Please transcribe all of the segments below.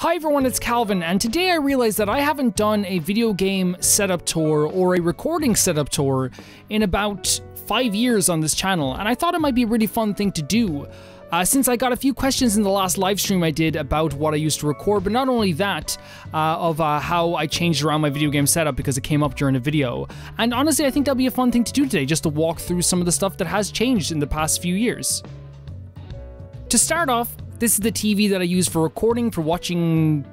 Hi everyone, it's Calvin, and today I realized that I haven't done a video game setup tour or a recording setup tour in about 5 years on this channel, and I thought it might be a really fun thing to do. Since I got a few questions in the last live stream I did about what I used to record, but not only that, of how I changed around my video game setup because it came up during a video. And honestly, I think that'll be a fun thing to do today, just to walk through some of the stuff that has changed in the past few years. To start off, this is the TV that I use for recording, for watching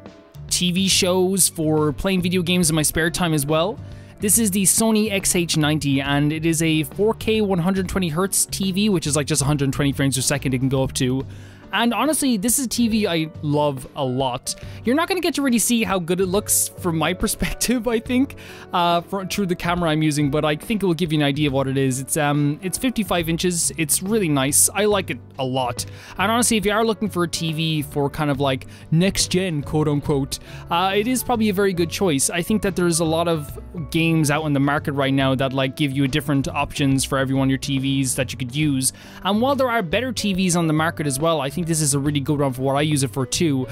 TV shows, for playing video games in my spare time as well. This is the Sony XH90, and it is a 4K 120Hz TV, which is like just 120 frames per second it can go up to. And honestly, this is a TV I love a lot. You're not going to get to really see how good it looks from my perspective, I think, through the camera I'm using, but I think it will give you an idea of what it is. It's 55 inches. It's really nice. I like it a lot. And honestly, if you are looking for a TV for kind of like next gen, quote unquote, it is probably a very good choice. I think that there's a lot of games out in the market right now that like give you different options for every one of your TVs that you could use. And while there are better TVs on the market as well, I think this is a really good one for what I use it for too.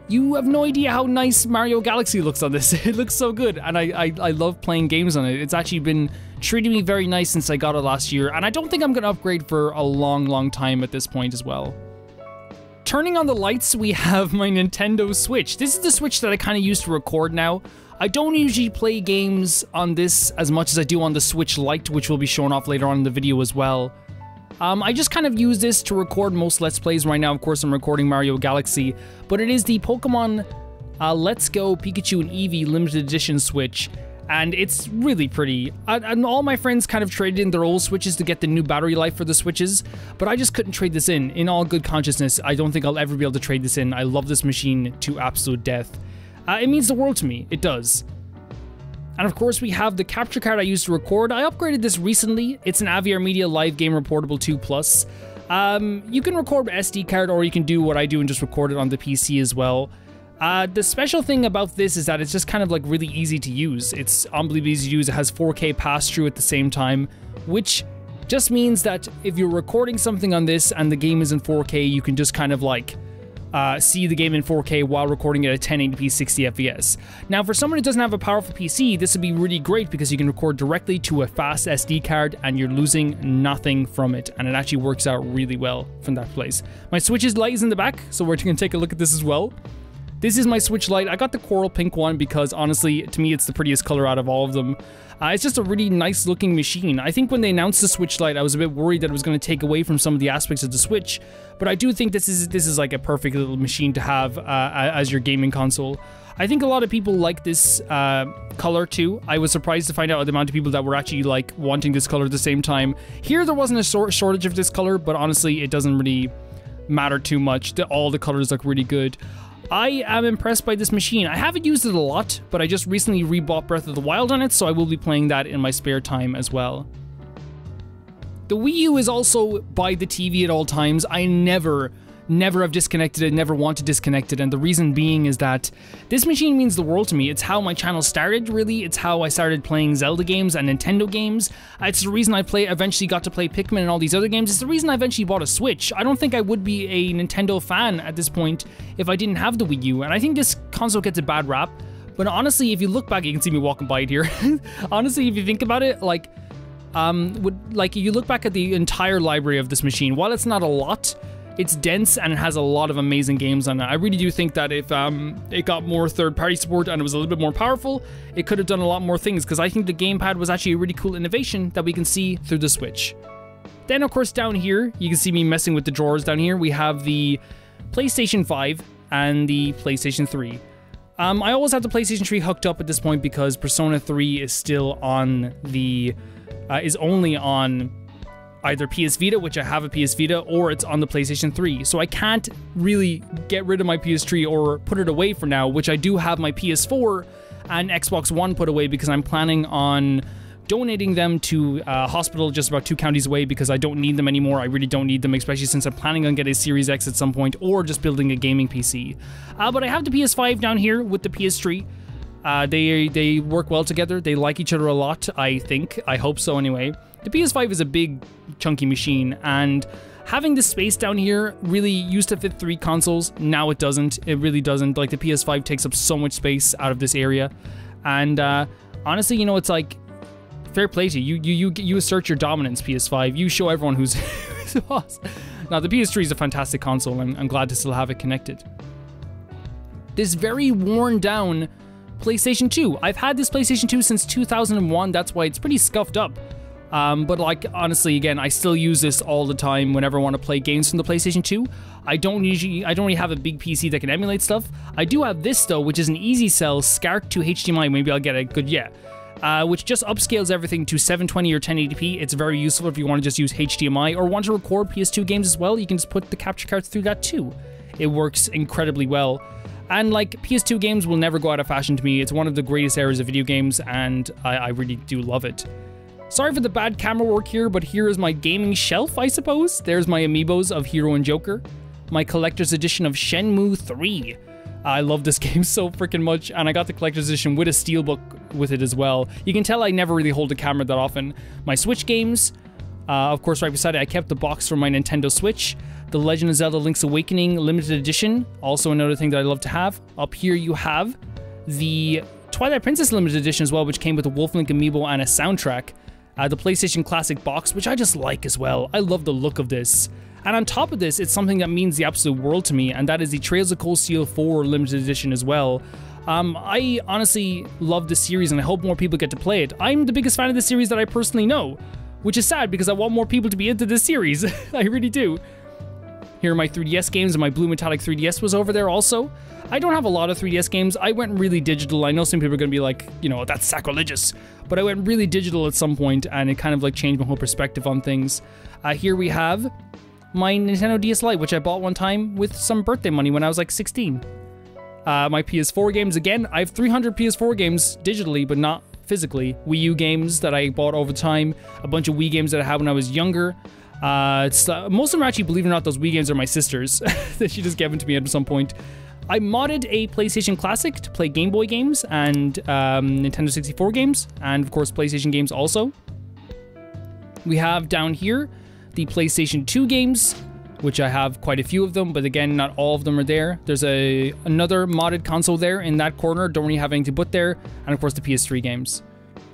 You have no idea how nice Mario Galaxy looks on this. It looks so good, and I love playing games on it. It's actually been treating me very nice since I got it last year, and I don't think I'm going to upgrade for a long time at this point as well. Turning on the lights, we have my Nintendo Switch. This is the Switch that I kind of use to record now. I don't usually play games on this as much as I do on the Switch Lite, which will be shown off later on in the video as well. I just kind of use this to record most Let's Plays. Right now, of course, I'm recording Mario Galaxy, but it is the Pokemon Let's Go Pikachu and Eevee limited edition Switch, and it's really pretty. And all my friends kind of traded in their old Switches to get the new battery life for the Switches, but I just couldn't trade this in. In all good consciousness, I don't think I'll ever be able to trade this in. I love this machine to absolute death. It means the world to me. It does. And of course, we have the capture card I used to record. I upgraded this recently. It's an Aviar Media Live Game Reportable 2 Plus. You can record SD card, or you can do what I do and just record it on the PC as well. The special thing about this is that it's just kind of like really easy to use. It's unbelievably easy to use. It has 4K pass-through at the same time, which just means that if you're recording something on this and the game is in 4K, you can just kind of like see the game in 4K while recording it at 1080p 60 FPS. Now, for someone who doesn't have a powerful PC, this would be really great because you can record directly to a fast SD card and you're losing nothing from it, and it actually works out really well from that place. My Switch's light is in the back, so we're going to take a look at this as well. This is my Switch Lite. I got the coral pink one because honestly, to me, it's the prettiest color out of all of them. It's just a really nice looking machine. I think when they announced the Switch Lite, I was a bit worried that it was going to take away from some of the aspects of the Switch, but I do think this is like a perfect little machine to have as your gaming console. I think a lot of people like this color too. I was surprised to find out the amount of people that were actually like wanting this color at the same time. Here, there wasn't a shortage of this color, but honestly, it doesn't really matter too much. All the colors look really good. I am impressed by this machine. I haven't used it a lot, but I just recently rebought Breath of the Wild on it, so I will be playing that in my spare time as well. The Wii U is also by the TV at all times. I never have disconnected it, never want to disconnect it, and the reason being is that this machine means the world to me. It's how my channel started, really. It's how I started playing Zelda games and Nintendo games. It's the reason I eventually got to play Pikmin and all these other games. It's the reason I eventually bought a Switch. I don't think I would be a Nintendo fan at this point if I didn't have the Wii U, and I think this console gets a bad rap, but honestly, if you look back, you can see me walking by it here. Honestly, if you think about it, like you look back at the entire library of this machine, while it's not a lot, it's dense and it has a lot of amazing games on it. I really do think that if it got more third-party support and it was a little bit more powerful, it could have done a lot more things, because I think the gamepad was actually a really cool innovation that we can see through the Switch. Then, of course, down here, you can see me messing with the drawers down here. We have the PlayStation 5 and the PlayStation 3. I always have the PlayStation 3 hooked up at this point because Persona 3 is still on the... is only on either PS Vita, which I have a PS Vita, or it's on the PlayStation 3. So I can't really get rid of my PS3 or put it away for now, which I do have my PS4 and Xbox One put away because I'm planning on donating them to a hospital just about 2 counties away because I don't need them anymore. I really don't need them, especially since I'm planning on getting a Series X at some point or just building a gaming PC. But I have the PS5 down here with the PS3. They work well together. They like each other a lot, I think. I hope so anyway. The PS5 is a big, chunky machine, and Having the space down here really used to fit 3 consoles. Now it doesn't. It really doesn't. Like, the PS5 takes up so much space out of this area. And honestly, you know, it's like, fair play to you. You assert your dominance, PS5. You show everyone who's boss. Now, the PS3 is a fantastic console, and I'm glad to still have it connected. This very worn down PlayStation 2. I've had this PlayStation 2 since 2001. That's why it's pretty scuffed up. But like, honestly, again, I still use this all the time whenever I want to play games from the PlayStation 2. I don't really have a big PC that can emulate stuff. I do have this though, which is an easy sell SCART to HDMI. Maybe I'll get a good, which just upscales everything to 720 or 1080p. It's very useful if you want to just use HDMI or want to record PS2 games as well. You can just put the capture cards through that too. It works incredibly well. And like, PS2 games will never go out of fashion to me. It's one of the greatest eras of video games, and I really do love it. Sorry for the bad camera work here, but here is my gaming shelf, I suppose. There's my amiibos of Hero and Joker. My collector's edition of Shenmue 3. I love this game so freaking much, and I got the collector's edition with a steelbook with it as well. You can tell I never really hold a camera that often. My Switch games, of course, right beside it, I kept the box from my Nintendo Switch. The Legend of Zelda Link's Awakening limited edition, also another thing that I love to have. Up here you have the Twilight Princess limited edition as well, which came with a Wolf Link amiibo and a soundtrack. The PlayStation Classic box, which I just like as well. I love the look of this. And on top of this, it's something that means the absolute world to me, and that is the Trails of Cold Steel 4 limited edition as well. I honestly love this series, and I hope more people get to play it. I'm the biggest fan of this series that I personally know, which is sad because I want more people to be into this series. I really do. Here are my 3DS games, and my blue metallic 3DS was over there also. I don't have a lot of 3DS games. I went really digital. I know some people are going to be like, you know, that's sacrilegious. But I went really digital at some point, and it kind of like changed my whole perspective on things. Here we have my Nintendo DS Lite, which I bought one time with some birthday money when I was like 16. My PS4 games, again, I have 300 PS4 games digitally, but not physically. Wii U games that I bought over time. A bunch of Wii games that I had when I was younger. Most of them are actually, believe it or not, those Wii games are my sister's that she just gave them to me at some point. I modded a PlayStation Classic to play Game Boy games and Nintendo 64 games, and of course PlayStation games also. We have down here the PlayStation 2 games, which I have quite a few of them, but again, not all of them are there. There's another modded console there in that corner, don't really have anything to put there, and of course the PS3 games.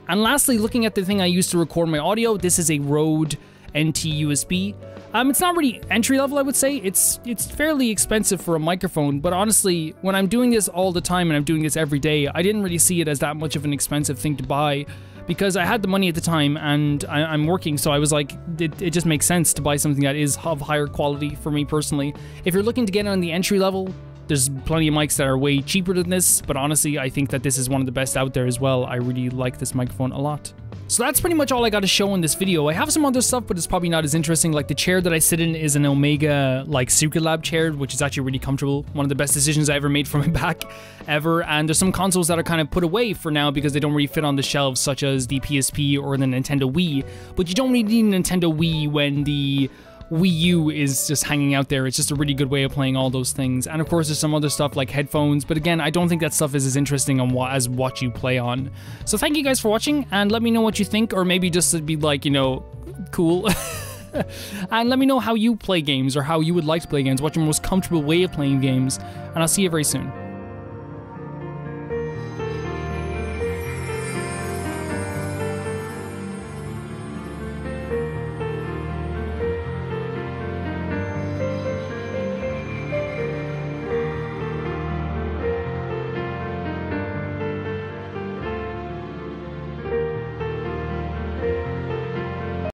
And lastly, looking at the thing I used to record my audio, this is a Rode NT USB. It's not really entry level, I would say. It's fairly expensive for a microphone, but honestly, when I'm doing this all the time and I'm doing this every day, I didn't really see it as that much of an expensive thing to buy because I had the money at the time and I'm working, so I was like, it just makes sense to buy something that is of higher quality for me personally. If you're looking to get on the entry level, there's plenty of mics that are way cheaper than this, but honestly, I think that this is one of the best out there as well. I really like this microphone a lot. So that's pretty much all I got to show in this video. I have some other stuff, but it's probably not as interesting. Like the chair that I sit in is an Omega like Secret Lab chair, which is actually really comfortable. One of the best decisions I ever made for my back ever. And there's some consoles that are kind of put away for now because they don't really fit on the shelves, such as the PSP or the Nintendo Wii. But you don't really need a Nintendo Wii when the Wii U is just hanging out there. It's just a really good way of playing all those things. And of course, there's some other stuff like headphones, but again, I don't think that stuff is as interesting on as what you play on. So thank you guys for watching, and let me know what you think, or maybe just to be like, you know, cool. And let me know how you play games, or how you would like to play games, what's your most comfortable way of playing games, and I'll see you very soon.